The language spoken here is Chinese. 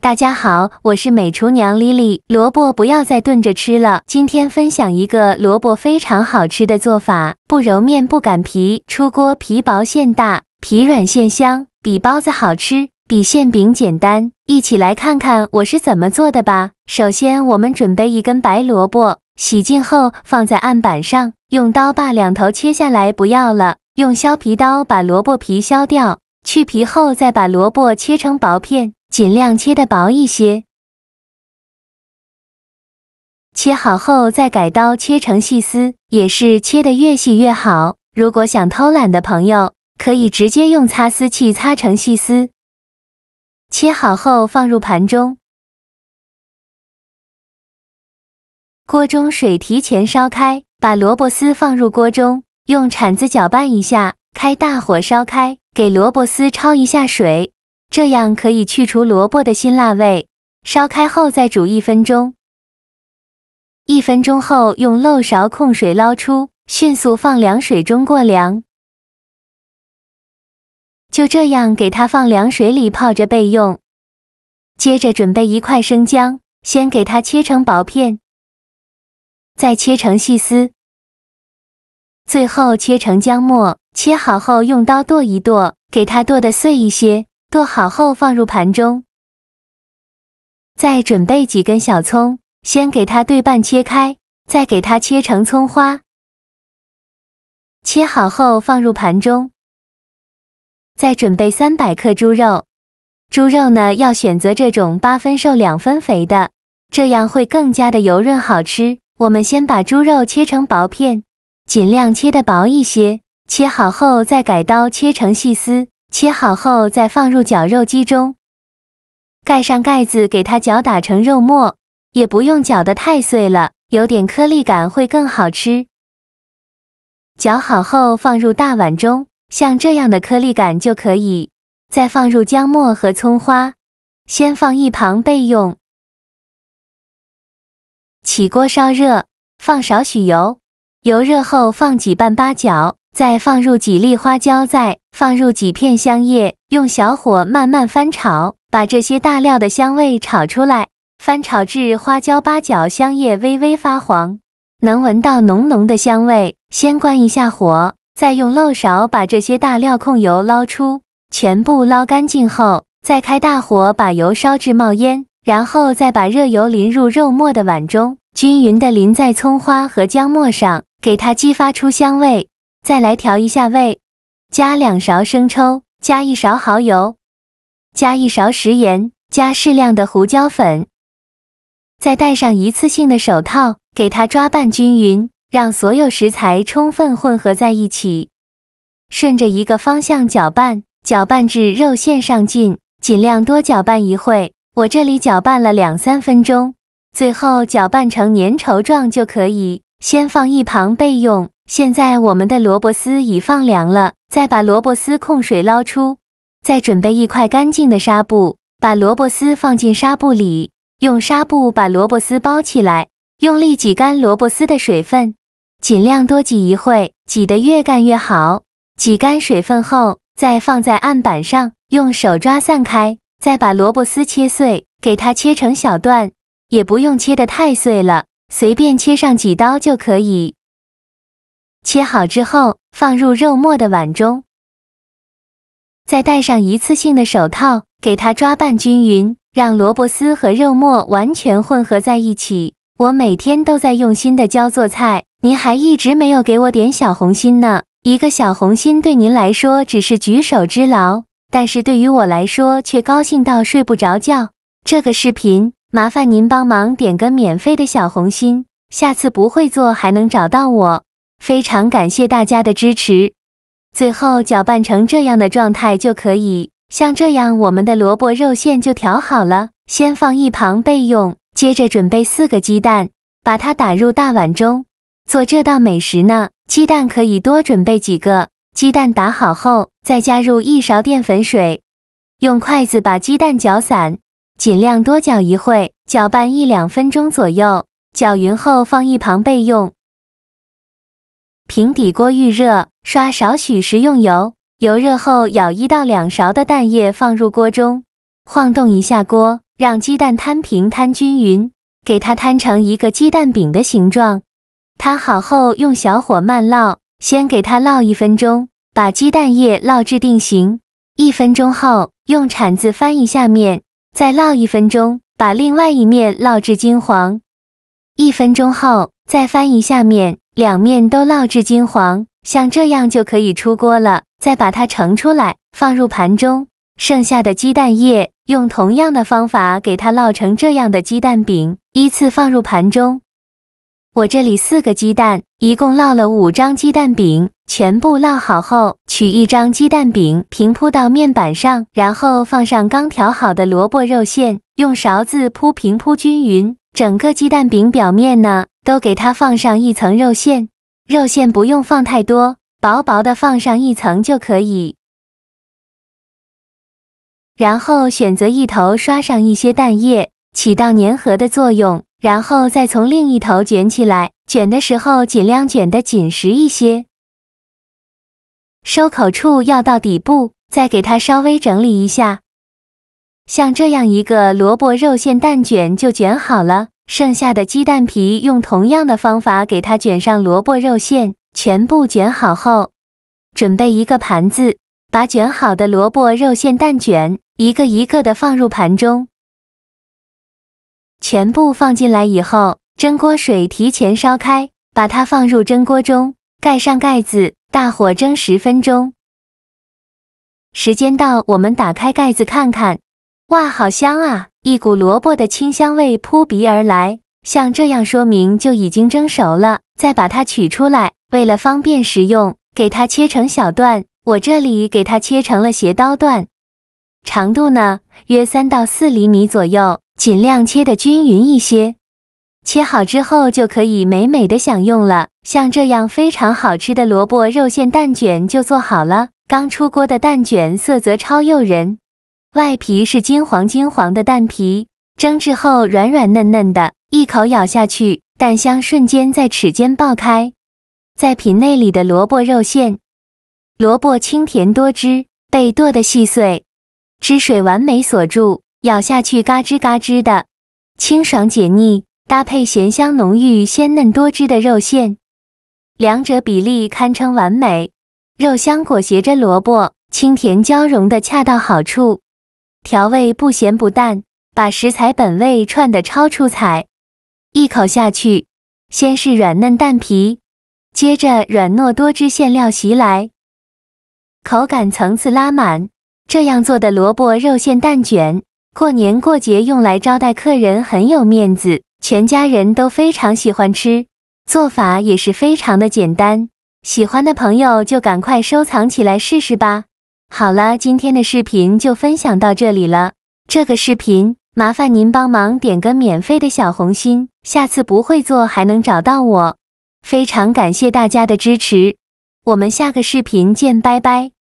大家好，我是美厨娘 Lily。萝卜不要再炖着吃了，今天分享一个萝卜非常好吃的做法，不揉面不擀皮，出锅皮薄馅大，皮软馅香，比包子好吃，比馅饼简单。一起来看看我是怎么做的吧。首先我们准备一根白萝卜，洗净后放在案板上，用刀把两头切下来不要了，用削皮刀把萝卜皮削掉，去皮后再把萝卜切成薄片。尽量切得薄一些，切好后再改刀切成细丝，也是切得越细越好。如果想偷懒的朋友，可以直接用擦丝器擦成细丝。切好后放入盘中，锅中水提前烧开，把萝卜丝放入锅中，用铲子搅拌一下，开大火烧开，给萝卜丝焯一下水。这样可以去除萝卜的辛辣味。烧开后再煮1分钟，1分钟后用漏勺控水捞出，迅速放凉水中过凉。就这样给它放凉水里泡着备用。接着准备1块生姜，先给它切成薄片，再切成细丝，最后切成姜末。切好后用刀剁一剁，给它剁得碎一些。剁好后放入盘中，再准备几根小葱，先给它对半切开，再给它切成葱花。切好后放入盘中，再准备300克猪肉。猪肉呢要选择这种8分瘦2分肥的，这样会更加的油润好吃。我们先把猪肉切成薄片，尽量切得薄一些。切好后再改刀切成细丝。切好后再放入绞肉机中，盖上盖子给它搅打成肉末，也不用搅得太碎了，有点颗粒感会更好吃。搅好后放入大碗中，像这样的颗粒感就可以。再放入姜末和葱花，先放一旁备用。起锅烧热，放少许油，油热后放几瓣八角。再放入几粒花椒，再放入几片香叶，用小火慢慢翻炒，把这些大料的香味炒出来。翻炒至花椒、八角、香叶微微发黄，能闻到浓浓的香味。先关一下火，再用漏勺把这些大料控油捞出，全部捞干净后，再开大火把油烧至冒烟，然后再把热油淋入肉末的碗中，均匀的淋在葱花和姜末上，给它激发出香味。再来调一下味，加2勺生抽，加1勺蚝油，加1勺食盐，加适量的胡椒粉。再戴上一次性的手套，给它抓拌均匀，让所有食材充分混合在一起。顺着一个方向搅拌，搅拌至肉馅上劲，尽量多搅拌一会，我这里搅拌了2-3分钟，最后搅拌成粘稠状就可以，先放一旁备用。现在我们的萝卜丝已放凉了，再把萝卜丝控水捞出，再准备1块干净的纱布，把萝卜丝放进纱布里，用纱布把萝卜丝包起来，用力挤干萝卜丝的水分，尽量多挤一会，挤得越干越好。挤干水分后，再放在案板上，用手抓散开，再把萝卜丝切碎，给它切成小段，也不用切得太碎了，随便切上几刀就可以。切好之后，放入肉末的碗中，再戴上一次性的手套，给它抓拌均匀，让萝卜丝和肉末完全混合在一起。我每天都在用心的教做菜，您还一直没有给我点小红心呢。一个小红心对您来说只是举手之劳，但是对于我来说却高兴到睡不着觉。这个视频，麻烦您帮忙点个免费的小红心，下次不会做还能找到我。非常感谢大家的支持。最后搅拌成这样的状态就可以，像这样我们的萝卜肉馅就调好了，先放一旁备用。接着准备4个鸡蛋，把它打入大碗中。做这道美食呢，鸡蛋可以多准备几个。鸡蛋打好后，再加入1勺淀粉水，用筷子把鸡蛋搅散，尽量多搅一会，搅拌1-2分钟左右。搅匀后放一旁备用。平底锅预热，刷少许食用油，油热后舀1到2勺的蛋液放入锅中，晃动一下锅，让鸡蛋摊平摊均匀，给它摊成一个鸡蛋饼的形状。摊好后用小火慢烙，先给它烙1分钟，把鸡蛋液烙至定型。1分钟后，用铲子翻一下面，再烙1分钟，把另外一面烙至金黄。1分钟后，再翻一下面，两面都烙至金黄，像这样就可以出锅了。再把它盛出来，放入盘中。剩下的鸡蛋液，用同样的方法给它烙成这样的鸡蛋饼，依次放入盘中。我这里4个鸡蛋，一共烙了5张鸡蛋饼，全部烙好后，取1张鸡蛋饼平铺到面板上，然后放上刚调好的萝卜肉馅，用勺子铺平铺均匀。整个鸡蛋饼表面呢，都给它放上1层肉馅，肉馅不用放太多，薄薄的放上1层就可以。然后选择一头刷上一些蛋液，起到粘合的作用，然后再从另一头卷起来，卷的时候尽量卷得紧实一些。收口处要到底部，再给它稍微整理一下。像这样一个萝卜肉馅蛋卷就卷好了，剩下的鸡蛋皮用同样的方法给它卷上萝卜肉馅，全部卷好后，准备一个盘子，把卷好的萝卜肉馅蛋卷一个一个的放入盘中。全部放进来以后，蒸锅水提前烧开，把它放入蒸锅中，盖上盖子，大火蒸10分钟。时间到，我们打开盖子看看，哇，好香啊！一股萝卜的清香味扑鼻而来，像这样说明就已经蒸熟了。再把它取出来，为了方便食用，给它切成小段，我这里给它切成了斜刀段，长度呢约3到4厘米左右，尽量切得均匀一些。切好之后就可以美美的享用了。像这样非常好吃的萝卜肉馅蛋卷就做好了。刚出锅的蛋卷色泽超诱人，外皮是金黄的蛋皮，蒸制后软软嫩嫩的，一口咬下去，蛋香瞬间在齿间爆开。再品内里的萝卜肉馅，萝卜清甜多汁，被剁得细碎，汁水完美锁住，咬下去嘎吱嘎吱的，清爽解腻，搭配咸香浓郁、鲜嫩多汁的肉馅，两者比例堪称完美。肉香裹挟着萝卜，清甜交融的恰到好处，调味不咸不淡，把食材本味串得超出彩。一口下去，先是软嫩蛋皮，接着软糯多汁馅料袭来，口感层次拉满。这样做的萝卜肉馅蛋卷，过年过节用来招待客人很有面子，全家人都非常喜欢吃。做法也是非常的简单，喜欢的朋友就赶快收藏起来试试吧。好了，今天的视频就分享到这里了。这个视频麻烦您帮忙点个免费的小红心，下次不会做还能找到我。非常感谢大家的支持，我们下个视频见，拜拜。